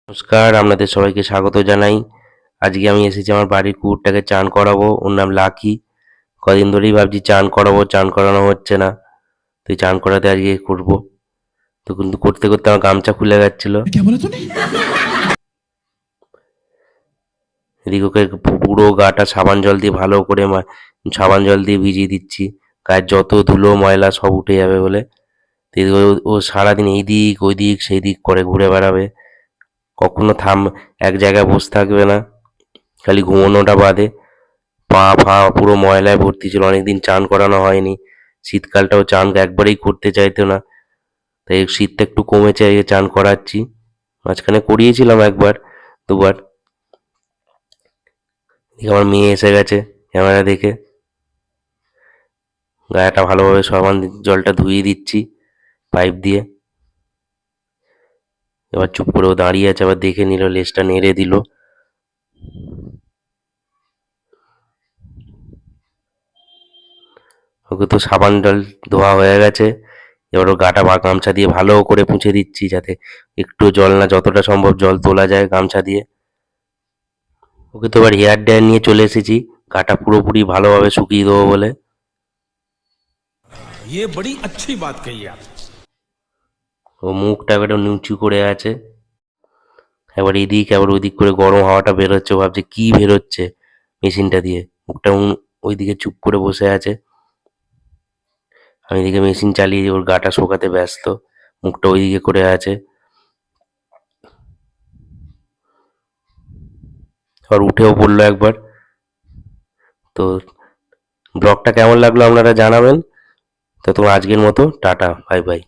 নমস্কার, আপনাদের সবাইকে স্বাগত জানাই। আজকে আমি এসেছি আমার বাড়ির কুকুরটাকে চান করাবো। ওর নাম লাকি। কদিন ধরেই ভাবছি চান করাবো, চান করানো হচ্ছে না। তো এই চান করাতে আজকে করবো। তো কিন্তু করতে করতে আমার গামছা খুলে যাচ্ছিল। এদিকে ওকে পুরো গাটা সাবান জল দিয়ে ভালো করে সাবান জল দিয়ে ভিজিয়ে দিচ্ছি। গায়ের যত ধুলো ময়লা সব উঠে যাবে বলে। তো এদিকে ও সারাদিন এই দিক ওই দিক সেই দিক করে ঘুরে বেড়াবে। কখনো এক জায়গায় বসে থাকবে না, খালি ঘুমোনোটা বাদে। পা ফা পুরো ময়লায় ভর্তি ছিল, অনেকদিন চান করানো হয়নি। শীতকালটাও চান একবারেই করতে চাইতো না, তাই শীতটা একটু কমেছে, এই চান করাচ্ছি। মাঝখানে করিয়েছিলাম একবার দুবার। আমার মেয়ে এসে গেছে ক্যামেরা দেখে। গায়েটা ভালোভাবে সাবান জলটা ধুয়ে দিচ্ছি পাইপ দিয়ে। এবার চুপ করে ও দাঁড়িয়ে আছে, আবার দেখে নিল, লেজটা নেড়ে দিল। ওকে তো সাবান জল ধোয়া হয়ে গেছে। এবার ওর গাটা গামছা দিয়ে ভালো করে মুছে দিচ্ছি, যাতে একটু জল না, যতটা সম্ভব জল তোলা যায় গামছা দিয়ে। ওকে তো এবার হেয়ার ড্রায়ার নিয়ে চলে এসেছি গাটা পুরোপুরি ভালোভাবে শুকিয়ে দেবো বলে। ये बड़ी अच्छी बात कही आप। ও মুখটা এবারে নিচু করে আছে, এবার এদিক আবার ওইদিক করে গরম হাওয়াটা বেরোচ্ছে। ও ভাবছে কি বেরোচ্ছে মেশিনটা দিয়ে। মুখটা ওইদিকে চুপ করে বসে আছে। আমি এদিকে মেশিন চালিয়ে ওর গাটা শোকাতে ব্যস্ত। মুখটা ওইদিকে করে আছে। আর উঠেও পড়লো একবার। তো ব্লগটা কেমন লাগলো আপনারা জানাবেন। তো তোমার আজকের মতো টাটা, বাই বাই।